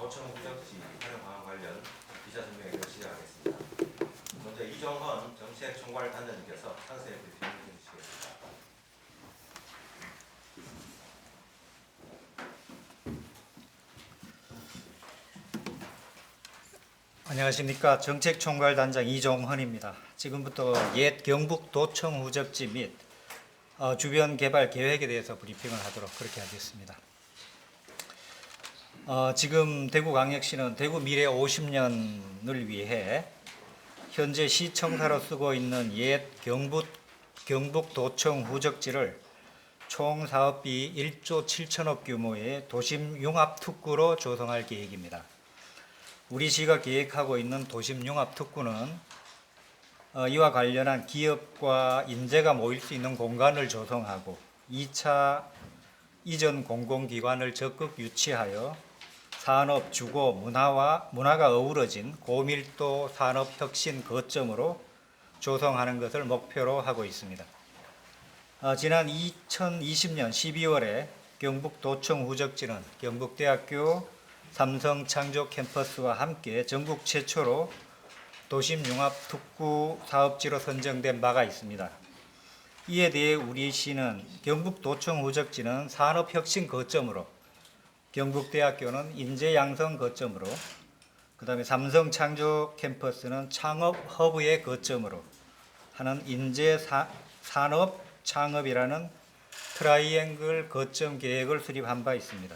도청 후적지 활용 방안 관련 기자 설명회를 시작하겠습니다. 먼저 이종헌 정책총괄 단장님께서 상세 브리핑 해주시겠습니다. 안녕하십니까. 정책총괄단장 이종헌입니다. 지금부터 옛 경북 도청 후적지 및 주변 개발 계획에 대해서 브리핑을 하도록 그렇게 하겠습니다. 지금 대구광역시는 대구 미래 50년을 위해 현재 시청사로 쓰고 있는 옛 경북 도청 후적지를 총 사업비 1조 7천억 규모의 도심 융합 특구로 조성할 계획입니다. 우리 시가 계획하고 있는 도심 융합 특구는 이와 관련한 기업과 인재가 모일 수 있는 공간을 조성하고 2차 이전 공공기관을 적극 유치하여 산업, 주거, 문화가 어우러진 고밀도 산업 혁신 거점으로 조성하는 것을 목표로 하고 있습니다. 지난 2020년 12월에 경북 도청 후적지는 경북대학교 삼성 창조 캠퍼스와 함께 전국 최초로 도심 융합 특구 사업지로 선정된 바가 있습니다. 이에 대해 우리 시는 경북 도청 후적지는 산업혁신 거점으로, 경북대학교는 인재 양성 거점으로, 그다음에 삼성 창조 캠퍼스는 창업 허브의 거점으로 하는 인재 산업 창업이라는 트라이앵글 거점 계획을 수립한 바 있습니다.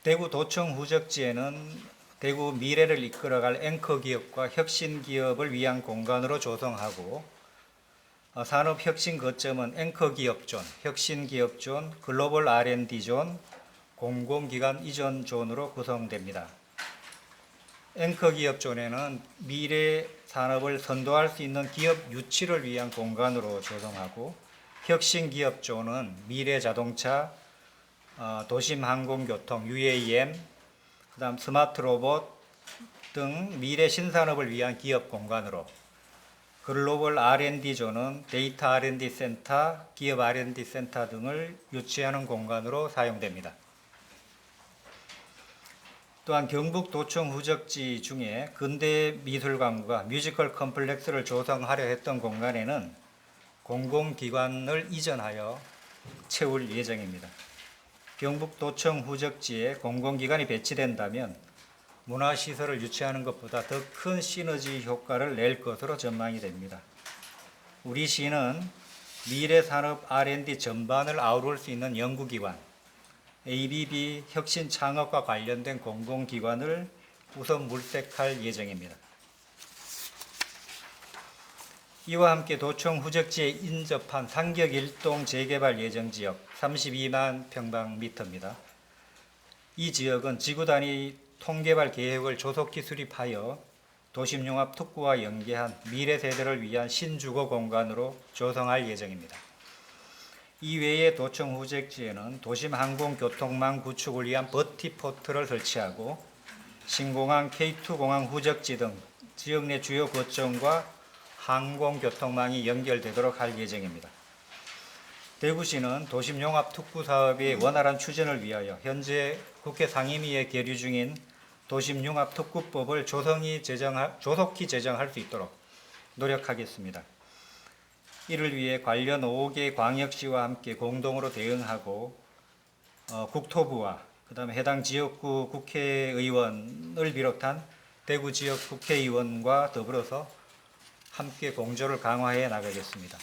대구 도청 후적지에는 대구 미래를 이끌어갈 앵커 기업과 혁신 기업을 위한 공간으로 조성하고, 산업 혁신 거점은 앵커 기업 존, 혁신 기업 존, 글로벌 R&D 존, 공공기관 이전 존으로 구성됩니다. 앵커 기업 존에는 미래 산업을 선도할 수 있는 기업 유치를 위한 공간으로 조성하고, 혁신 기업 존은 미래 자동차, 도심 항공교통, UAM, 그다음 스마트 로봇 등 미래 신산업을 위한 기업 공간으로, 글로벌 R&D 존은 데이터 R&D 센터, 기업 R&D 센터 등을 유치하는 공간으로 사용됩니다. 또한 경북 도청 후적지 중에 근대미술관과 뮤지컬 컴플렉스를 조성하려 했던 공간에는 공공기관을 이전하여 채울 예정입니다. 경북 도청 후적지에 공공기관이 배치된다면 문화시설을 유치하는 것보다 더 큰 시너지 효과를 낼 것으로 전망이 됩니다. 우리 시는 미래산업 R&D 전반을 아우를 수 있는 연구기관, ABB 혁신 창업과 관련된 공공기관을 우선 물색할 예정입니다. 이와 함께 도청 후적지에 인접한 상격 1동 재개발 예정 지역 32만 평방미터입니다. 이 지역은 지구 단위 통개발 계획을 조속히 수립하여 도심융합 특구와 연계한 미래 세대를 위한 신주거 공간으로 조성할 예정입니다. 이외에 도청 후적지에는 도심 항공교통망 구축을 위한 버티포트를 설치하고 신공항 K2공항 후적지 등 지역 내 주요 거점과 항공교통망이 연결되도록 할 예정입니다. 대구시는 도심융합 특구 사업의 원활한 추진을 위하여 현재 국회 상임위에 계류 중인 도심융합 특구법을 조속히 제정할 수 있도록 노력하겠습니다. 이를 위해 관련 5개 광역시와 함께 공동으로 대응하고 국토부와 그다음에 해당 지역구 국회의원을 비롯한 대구 지역 국회의원과 더불어서 함께 공조를 강화해 나가겠습니다.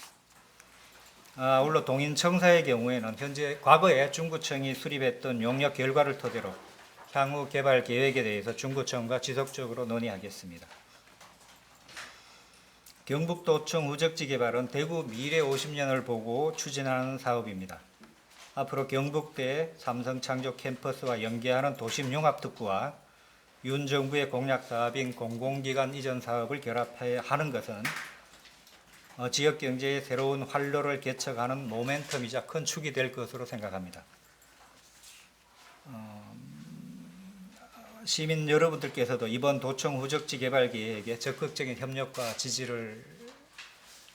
아울러 동인청사의 경우에는 현재 과거에 중구청이 수립했던 용역 결과를 토대로 향후 개발 계획에 대해서 중구청과 지속적으로 논의하겠습니다. 경북도청 후적지 개발은 대구 미래 50년을 보고 추진하는 사업입니다. 앞으로 경북대 삼성 창조 캠퍼스와 연계하는 도심 융합 특구와 윤 정부의 공약 사업인 공공기관 이전 사업을 결합해야 하는 것은 지역 경제의 새로운 활로를 개척하는 모멘텀이자 큰 축이 될 것으로 생각합니다. 시민 여러분들께서도 이번 도청 후적지 개발 계획에 적극적인 협력과 지지를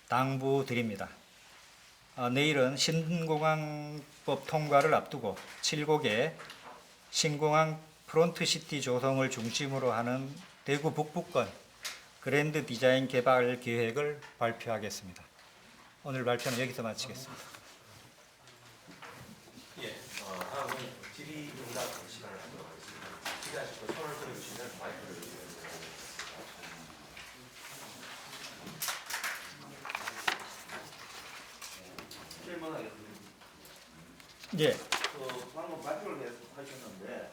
당부드립니다. 내일은 신공항법 통과를 앞두고 7곡의 신공항 프론트시티 조성을 중심으로 하는 대구 북부권 그랜드 디자인 개발 계획을 발표하겠습니다. 오늘 발표는 여기서 마치겠습니다. 예, 다음은 질의응답 시간을 갖도록 하겠습니다. 질의하시고 손을 들어주시면 마이크를 드리겠습니다. 질문하겠습니다. 예, 방금 발표를 하셨는데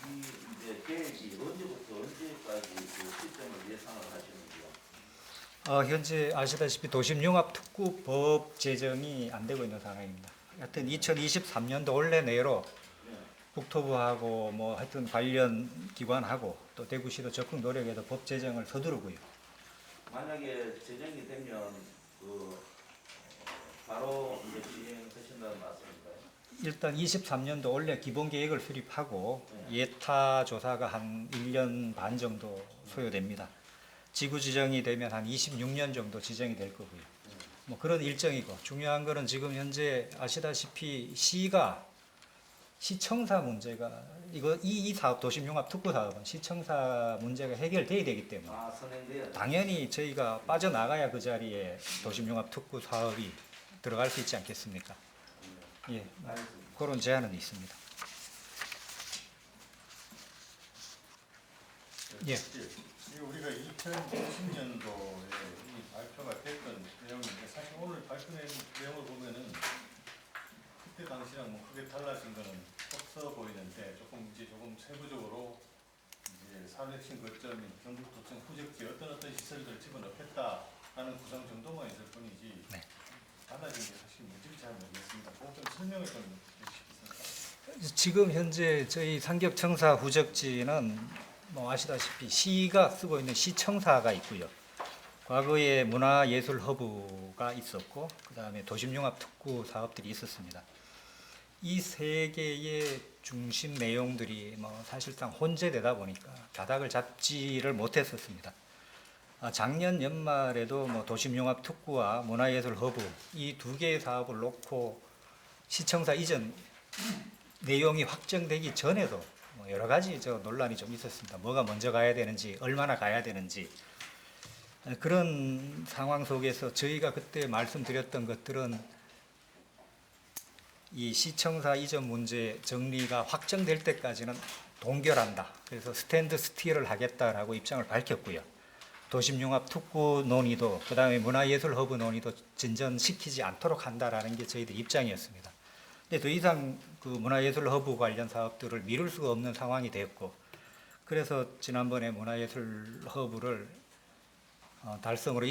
이 이제 계획이 언제부터 언제까지 그 시점을 예상을 하시는지요? 현재 아시다시피 도심융합특구법 제정이 안 되고 있는 상황입니다. 하여튼 2023년도 올해 내로 네. 국토부하고 뭐 하여튼 관련 기관하고 또 대구시도 적극 노력해서 법 제정을 서두르고요. 만약에 제정이 되면 바로 이제 시행하신다는 말씀인가요? 일단 23년도 올해 기본 계획을 수립하고 네. 예타 조사가 한 1년 반 정도 소요됩니다. 지구 지정이 되면 한 26년 정도 지정이 될 거고요. 뭐 그런 일정이고 중요한 거는 지금 현재 아시다시피 시청사 문제가 이 사업 도심융합 특구 사업은 시청사 문제가 해결돼야 되기 때문에 선행돼야 당연히 저희가 빠져나가야 그 자리에 도심융합 특구 사업이 들어갈 수 있지 않겠습니까? 예, 알겠습니다. 그런 제한은 있습니다. 예. 우리가 2020년도에 이 발표가 됐던 내용인데 사실 오늘 발표된 내용을 보면은 그때 당시랑 뭐 크게 달라진 거는 없어 보이는데 조금 세부적으로 이제 사회핵심 거점인 경북도청 후적지 어떤 시설들을 집어넣겠다라는 구성 정도만 있을 뿐이지 네. 달라진 게 사실 뭔지 잘 모르겠습니다. 그거 좀 설명을 좀 해주시겠습니까? 지금 현재 저희 상격청사 후적지는 뭐 아시다시피 시가 쓰고 있는 시청사가 있고요. 과거에 문화예술허브가 있었고 그다음에 도심융합특구 사업들이 있었습니다. 이 세 개의 중심 내용들이 뭐 사실상 혼재되다 보니까 가닥을 잡지를 못했었습니다. 작년 연말에도 뭐 도심융합특구와 문화예술허브 이 두 개의 사업을 놓고 시청사 이전 내용이 확정되기 전에도 뭐 여러 가지 논란이 좀 있었습니다. 뭐가 먼저 가야 되는지, 얼마나 가야 되는지 그런 상황 속에서 저희가 그때 말씀드렸던 것들은 이 시청사 이전 문제 정리가 확정될 때까지는 동결한다. 그래서 스탠드 스틸을 하겠다라고 입장을 밝혔고요. 도심융합 특구 논의도 그다음에 문화예술 허브 논의도 진전시키지 않도록 한다라는 게 저희들 입장이었습니다. 근데 더 이상 그 문화예술 허브 관련 사업들을 미룰 수가 없는 상황이 되었고 그래서 지난번에 문화예술 허브를 달성으로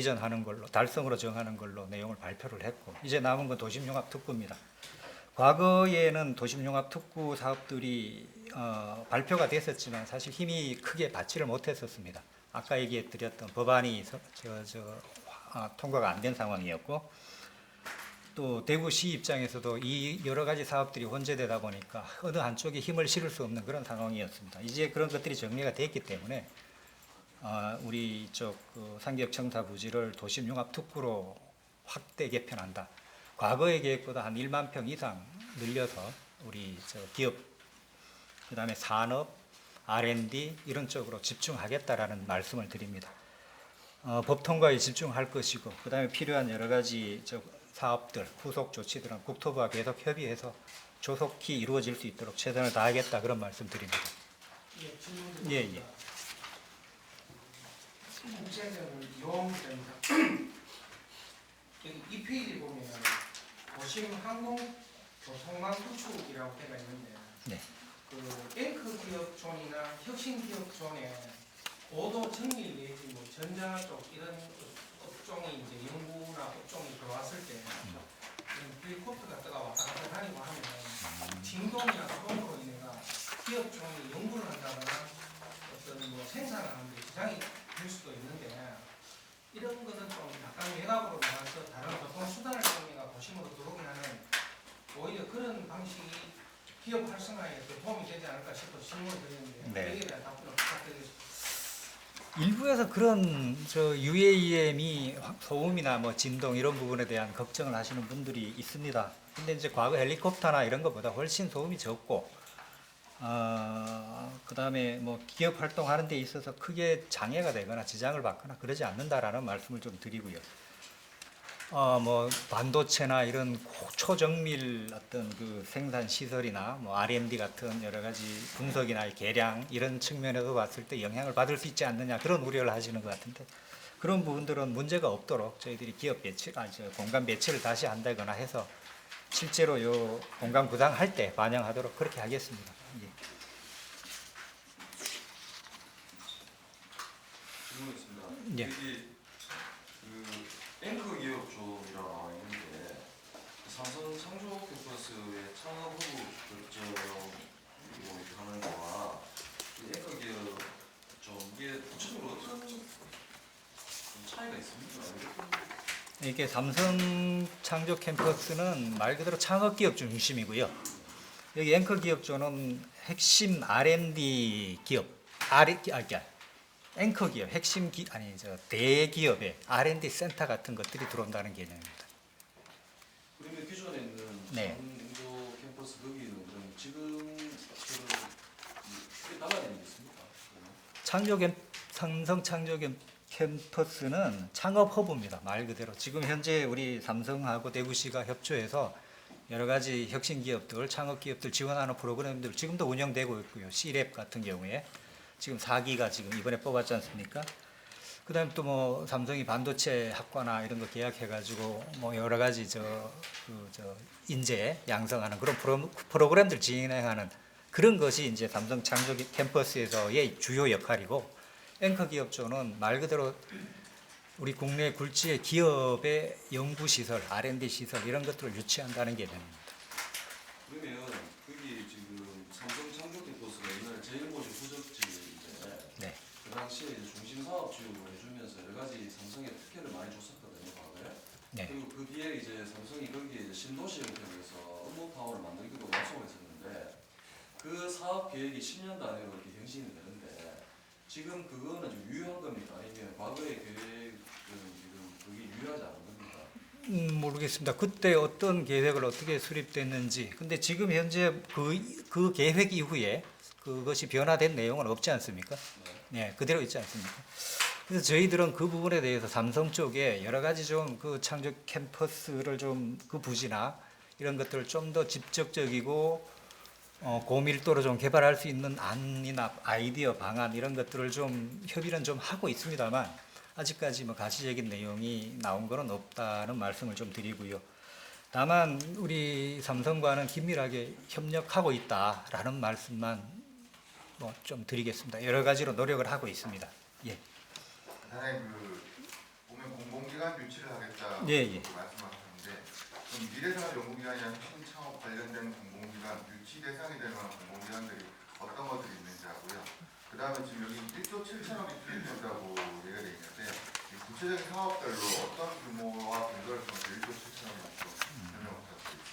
정하는 걸로 내용을 발표를 했고 이제 남은 건 도심융합 특구입니다. 과거에는 도심융합 특구 사업들이 발표가 됐었지만 사실 힘이 크게 받지를 못했었습니다. 아까 얘기해 드렸던 법안이 통과가 안 된 상황이었고 또 대구시 입장에서도 이 여러 가지 사업들이 혼재되다 보니까 어느 한쪽에 힘을 실을 수 없는 그런 상황이었습니다. 이제 그런 것들이 정리가 됐기 때문에 우리 이쪽 상격청사 부지를 도심융합특구로 확대 개편한다. 과거의 계획보다 한 1만 평 이상 늘려서 우리 기업, 그다음에 산업, R&D 이런 쪽으로 집중하겠다라는 말씀을 드립니다. 법 통과에 집중할 것이고 그다음에 필요한 여러 가지 사업들, 후속 조치들은 국토부와 계속 협의해서 조속히 이루어질 수 있도록 최선을 다하겠다 그런 말씀드립니다. 예, 질문 예, 예. 국제적으로 이용됩니다. 여기 이 페이지 보면 도심 항공 교통망 구축이라고 되어 있는데 네. 그 앵커 기업 존이나 혁신 기업 존에 고도 정밀 내지 뭐 전자 쪽 이런 업종이 이제 연구나 업종이 들어왔을 때 이런 빌코트가 왔다 갔다 다니고 하면 진동이나 소음으로 인해가 기업 존이 연구를 한다거나 어떤 뭐 생산을 하는데 지장이 될 수도 있는데 이런 것은 좀 약간 외곽으로 나가서 다른 교통 수단을 통해가 도심으로 들어오게 하는 오히려 그런 방식이 기업 활성화에 더 도움이 되지 않을까 싶어 질문을 드리는데 네. 여기에 대한 답변을 부탁드리겠습니다. 일부에서 그런 저 UAM이 소음이나 뭐 진동 이런 부분에 대한 걱정을 하시는 분들이 있습니다. 근데 이제 과거 헬리콥터나 이런 것보다 훨씬 소음이 적고, 그다음에 뭐 기업 활동하는 데 있어서 크게 장애가 되거나 지장을 받거나 그러지 않는다라는 말씀을 좀 드리고요. 뭐 반도체나 이런 초정밀 어떤 그 생산 시설이나 뭐 R&D 같은 여러 가지 분석이나 계량 이런 측면에서 봤을 때 영향을 받을 수 있지 않느냐 그런 우려를 하시는 것 같은데, 그런 부분들은 문제가 없도록 저희들이 기업 배치, 공간 배치를 다시 한다거나 해서 실제로 요 공간 구상할 때 반영하도록 그렇게 하겠습니다. 예. 질문 있습니다. 예. 여기 그 앵커 기업 쪽이라 나와 있는데 삼성 창조 캠퍼스의 창업 후보 결정으로 이렇게 하는 거와 이 앵커 기업 좀 이게 구체적으로 어떤 좀 차이가 있습니까? 이게 삼성 창조 캠퍼스는 말 그대로 창업 기업 중심이고요. 여기 앵커 기업조는 핵심 R&D 기업, 앵커 기업, 핵심 대기업의 R&D 센터 같은 것들이 들어온다는 개념입니다. 그러면 기존에 있는 네. 창조 캠퍼스 거기는 그럼 지금처럼 크게 달라지는 게 있습니까? 삼성 창조 캠퍼스는 창업 허브입니다. 말 그대로 지금 현재 우리 삼성하고 대구시가 협조해서 여러 가지 혁신 기업들, 창업 기업들 지원하는 프로그램들 지금도 운영되고 있고요. C랩 같은 경우에 지금 4기가 지금 이번에 뽑았지 않습니까? 그다음에 또 뭐 삼성이 반도체 학과나 이런 거 계약해가지고 뭐 여러 가지 인재 양성하는 그런 프로그램들 진행하는 그런 것이 이제 삼성 창조 캠퍼스에서의 주요 역할이고, 앵커 기업조는 말 그대로 우리 국내 굴지의 기업의 연구 시설, R&D 시설 이런 것들을 유치한다는 개념입니다. 그러면 거기 지금 삼성 창조 캠퍼스가 옛날에 제일 모신 후적지인데 네. 그 당시에 이제 중심 사업 지원을 해주면서 여러 가지 삼성의 특혜를 많이 줬었거든요, 과거에. 네. 그리고 그 뒤에 이제 삼성이 거기에 이제 신도시 형태로 해서 업무 타워를 만들기도 약속했었는데 그 사업 계획이 10년 단위로 이렇게 경신이 되는데 지금 그거는 좀 유효한 겁니까? 아니면 과거의 계획은 지금 그게 유효하지 않은 겁니까? 모르겠습니다. 그때 어떤 계획을 어떻게 수립됐는지. 근데 지금 현재 그 계획 이후에 그것이 변화된 내용은 없지 않습니까? 네, 그대로 있지 않습니까? 그래서 저희들은 그 부분에 대해서 삼성 쪽에 여러 가지 좀 그 창조 캠퍼스를 좀 그 부지나 이런 것들을 좀 더 직접적이고 고밀도로 좀 개발할 수 있는 안이나 아이디어 방안 이런 것들을 좀 협의는 좀 하고 있습니다만 아직까지 뭐 가시적인 내용이 나온 거는 없다는 말씀을 좀 드리고요. 다만 우리 삼성과는 긴밀하게 협력하고 있다라는 말씀만 뭐 좀 드리겠습니다. 여러 가지로 노력을 하고 있습니다. 예. 사장님 보면 공공기관 유치를 하겠다 예, 예. 말씀하셨는데 그럼 미래생활 연구기관이나 혁신 창업 관련된 공공기관 유치 대상이 될 만한 공공기관들이 어떤 것들이 있는지 하고요. 그 다음에 지금 여기 1조 7천억이 투입된다고 얘기가 되어 있는데 이 구체적인 사업별로 어떤 규모와 근거를 통해서 1조 7천억이 좀 설명 부탁드립니다.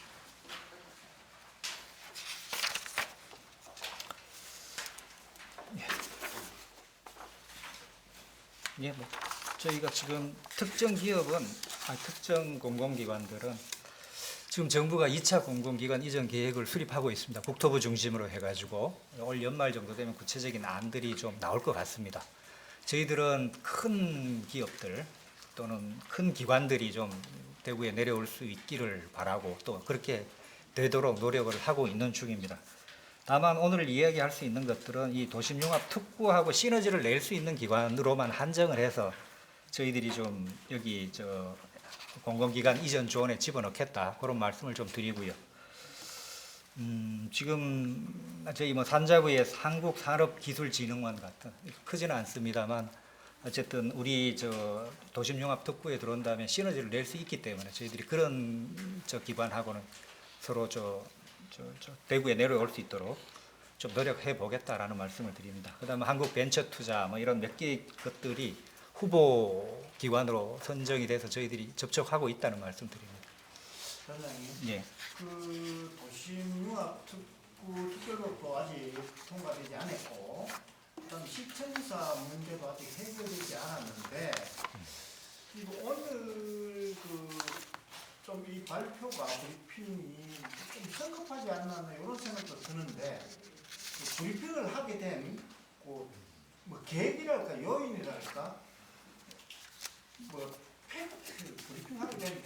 예, 뭐 저희가 지금 특정 기업은 특정 공공기관들은 지금 정부가 2차 공공기관 이전 계획을 수립하고 있습니다. 국토부 중심으로 해가지고 올 연말 정도 되면 구체적인 안들이 좀 나올 것 같습니다. 저희들은 큰 기업들 또는 큰 기관들이 좀 대구에 내려올 수 있기를 바라고 또 그렇게 되도록 노력을 하고 있는 중입니다. 다만 오늘 이야기할 수 있는 것들은 이 도심융합 특구하고 시너지를 낼 수 있는 기관으로만 한정을 해서 저희들이 좀 여기 공공기관 이전 조언에 집어넣겠다 그런 말씀을 좀 드리고요. 지금 저희 뭐 산자부의 한국산업기술진흥원 같은 크지는 않습니다만 어쨌든 우리 도심융합 특구에 들어온 다음에 시너지를 낼 수 있기 때문에 저희들이 그런 기관하고는 서로 대구에 내려올 수 있도록 좀 노력해 보겠다라는 말씀을 드립니다. 그다음에 한국벤처투자 뭐 이런 몇 개의 것들이 후보 기관으로 선정이 돼서 저희들이 접촉하고 있다는 말씀드립니다. 사장님, 예. 그 도심융합 특구 특별법도 아직 통과되지 않았고 일단 시청사 문제도 아직 해결되지 않았는데 이거 오늘 좀 이 발표가 브리핑이 좀 성급하지 않나 이런 생각도 드는데 브리핑을 하게 된뭐 계기랄까 요인이랄까 뭐 팩트 브리핑하게 된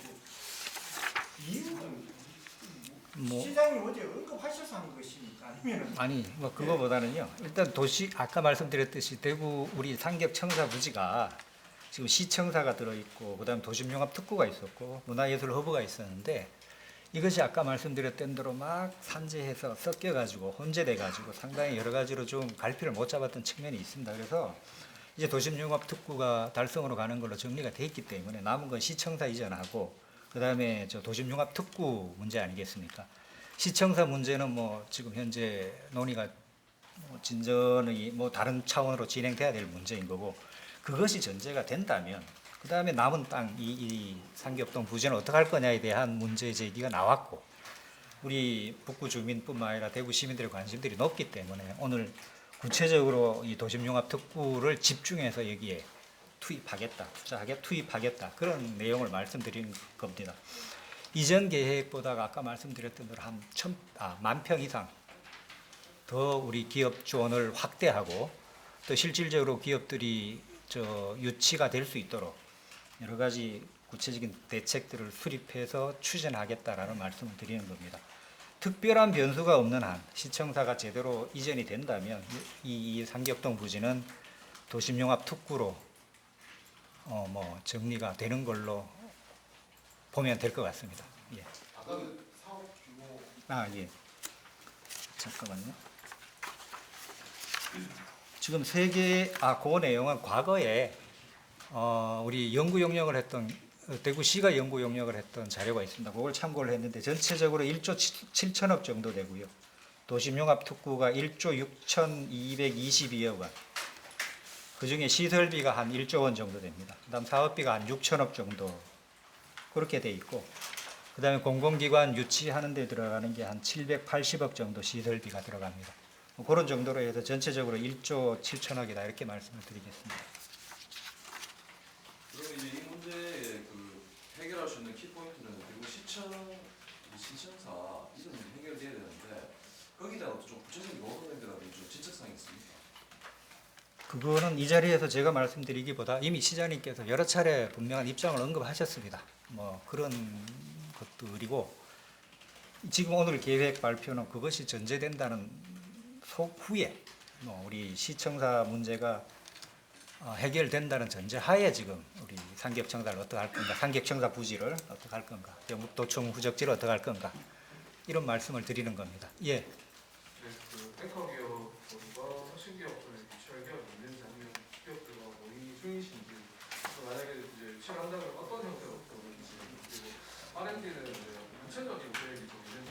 이유는 뭐 시장님 어제 언급하셔서 한 것입니까? 아니면 아니 뭐 그거보다는요. 일단 도시 아까 말씀드렸듯이 대구 우리 상ገብ청사 부지가 지금 시청사가 들어있고 그다음 도심융합특구가 있었고 문화예술 허브가 있었는데 이것이 아까 말씀드렸던 대로 막 산재해서 섞여가지고 혼재돼가지고 상당히 여러 가지로 좀 갈피를 못 잡았던 측면이 있습니다. 그래서 이제 도심융합특구가 달성으로 가는 걸로 정리가 돼 있기 때문에 남은 건 시청사 이전하고 그다음에 저 도심융합특구 문제 아니겠습니까? 시청사 문제는 뭐 지금 현재 논의가 진전이 뭐 다른 차원으로 진행돼야 될 문제인 거고 그것이 전제가 된다면 그 다음에 남은 땅 이 상계업동 부지는 어떻게 할 거냐에 대한 문제 제기가 나왔고 우리 북구 주민뿐만 아니라 대구 시민들의 관심들이 높기 때문에 오늘 구체적으로 이 도심융합특구를 집중해서 여기에 투입하겠다, 투입하겠다 그런 내용을 말씀드린 겁니다. 이전 계획보다가 아까 말씀드렸던 대로 한 10,000만 평 더 우리 기업 지원을 확대하고 또 실질적으로 기업들이 유치가 될 수 있도록 여러 가지 구체적인 대책들을 수립해서 추진하겠다라는 말씀을 드리는 겁니다. 특별한 변수가 없는 한 시청사가 제대로 이전이 된다면 이 상계업동 부지는 도심융합특구로 뭐 정리가 되는 걸로 보면 될 것 같습니다. 예. 아까 그 사업 규모 예. 잠깐만요. 지금 그 내용은 과거에 우리 연구 용역을 했던 대구시가 연구 용역을 했던 자료가 있습니다. 그걸 참고를 했는데 전체적으로 1조 7천억 정도 되고요. 도심융합특구가 1조 6,222억 원. 그중에 시설비가 한 1조 원 정도 됩니다. 그다음 사업비가 한 6천억 정도 그렇게 돼 있고 그다음에 공공기관 유치하는 데 들어가는 게 한 780억 정도 시설비가 들어갑니다. 그런 정도로 해서 전체적으로 1조 7천억이다 이렇게 말씀을 드리겠습니다. 그럼 이제 이 문제의 해결할 수 있는 키포인트는 그리고 시청사 이전이 해결돼야 되는데 거기에 대한 좀 구체적인 노선이라든지 좀 진척성이 있습니까? 그거는 이 자리에서 제가 말씀드리기보다 이미 시장님께서 여러 차례 분명한 입장을 언급하셨습니다. 뭐 그런 것들이고 지금 오늘 계획 발표는 그것이 전제된다는 후에 우리 시청사 문제가 해결된다는 전제하에 지금 우리 상계업청사를 어떻게 할 건가, 상계업청사 부지를 어떻게 할 건가, 영북도청 후적지를 어떻게 할 건가 이런 말씀을 드리는 겁니다. 예. 네, 앵커 기업과 혁신 기업을 유치할 계획이 있는 장면 기업들과 논의 중이신지 만약에 이제 실한다면 어떤 형태로 보는지 그리고 R&D는 구체적인 계획이 좀 있는지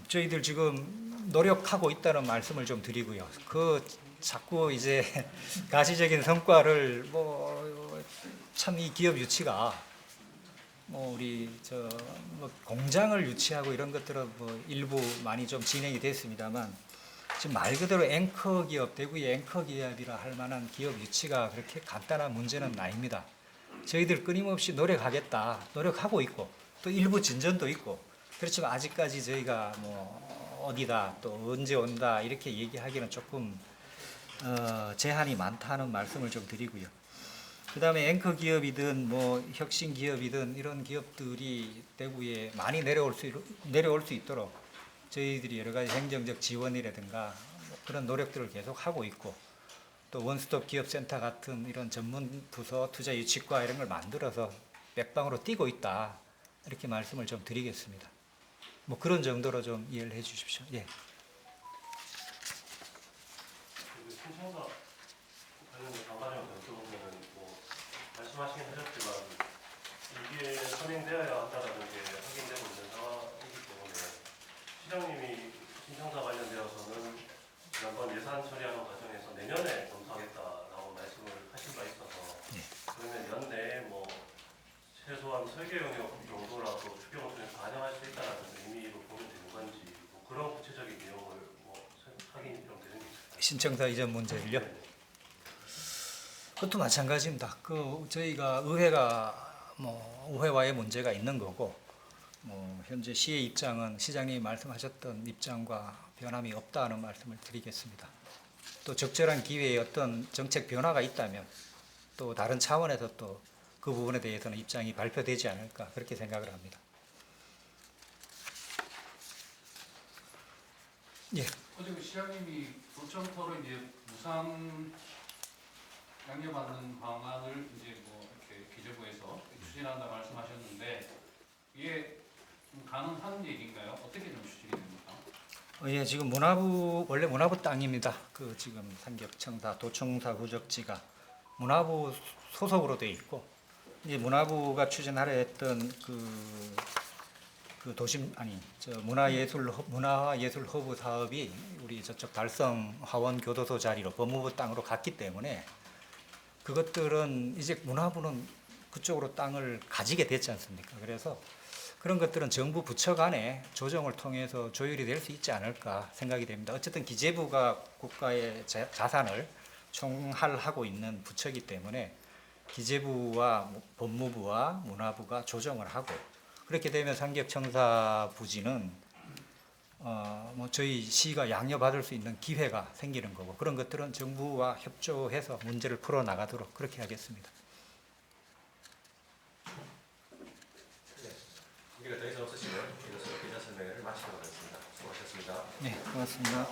저희들 지금 노력하고 있다는 말씀을 좀 드리고요. 자꾸 이제 가시적인 성과를 참 이 기업 유치가 우리 공장을 유치하고 이런 것들은 일부 많이 좀 진행이 됐습니다만 지금 말 그대로 앵커 기업, 대구의 앵커 기업이라 할 만한 기업 유치가 그렇게 간단한 문제는 아닙니다. 저희들 끊임없이 노력하고 있고 또 일부 진전도 있고 그렇지만 아직까지 저희가 어디다 또 언제 온다 이렇게 얘기하기는 조금 제한이 많다는 말씀을 좀 드리고요. 그 다음에 앵커 기업이든 혁신 기업이든 이런 기업들이 대구에 많이 내려올 수 있도록 저희들이 여러 가지 행정적 지원이라든가 그런 노력들을 계속 하고 있고 또 원스톱 기업센터 같은 이런 전문 부서 투자 유치과 이런 걸 만들어서 맥방으로 뛰고 있다 이렇게 말씀을 좀 드리겠습니다. 그런 정도로 좀 이해를 해 주십시오. 예. 신청사 관련된 방관형 여쭤보면은 말씀하시긴 하셨지만 이게 선행되어야 한다는 게 확인되고 있는 상황이기 때문에 시장님이 신청사 관련되어서는 지난번 예산 처리하는 과정에서 내년에 검토하겠다라고 말씀을 하신 바 있어서 그러면 연내에 최소한 설계 영역 정도라도 추경을 반영할 수 있다는 의미로 보면 되는 건지 그런 구체적인 내용을 확인이 좀 되는 게 있을까요? 신청사 이전 문제를요. 그것도 마찬가지입니다. 저희가 의회가 의회와의 문제가 있는 거고, 현재 시의 입장은 시장님이 말씀하셨던 입장과 변함이 없다는 말씀을 드리겠습니다. 또 적절한 기회에 어떤 정책 변화가 있다면 또 다른 차원에서 또 그 부분에 대해서는 입장이 발표되지 않을까 그렇게 생각을 합니다. 예. 어제 시장님이 도청터로 이제 무상 양념하는 방안을 이제 이렇게 기재부에서 추진한다 말씀하셨는데 이게 좀 가능한 얘기인가요? 어떻게 좀 추진이 됩니까? 예, 지금 원래 문화부 땅입니다. 지금 삼격청사, 도청사 후적지가 문화부 소속으로 되어 있고, 이제 문화부가 추진하려 했던 문화예술 허브 사업이 우리 저쪽 달성 화원 교도소 자리로 법무부 땅으로 갔기 때문에 그것들은 이제 문화부는 그쪽으로 땅을 가지게 됐지 않습니까? 그래서 그런 것들은 정부 부처 간에 조정을 통해서 조율이 될 수 있지 않을까 생각이 됩니다. 어쨌든 기재부가 국가의 자산을 총할하고 있는 부처이기 때문에 기재부와 법무부와 문화부가 조정을 하고, 그렇게 되면 삼격청사 부지는 저희 시가 양려받을 수 있는 기회가 생기는 거고, 그런 것들은 정부와 협조해서 문제를 풀어 나가도록 그렇게 하겠습니다. 관계가 더 이상 없으시면 이것으로 기자 설명회를 마치도록 하겠습니다. 수고하셨습니다. 네, 고맙습니다.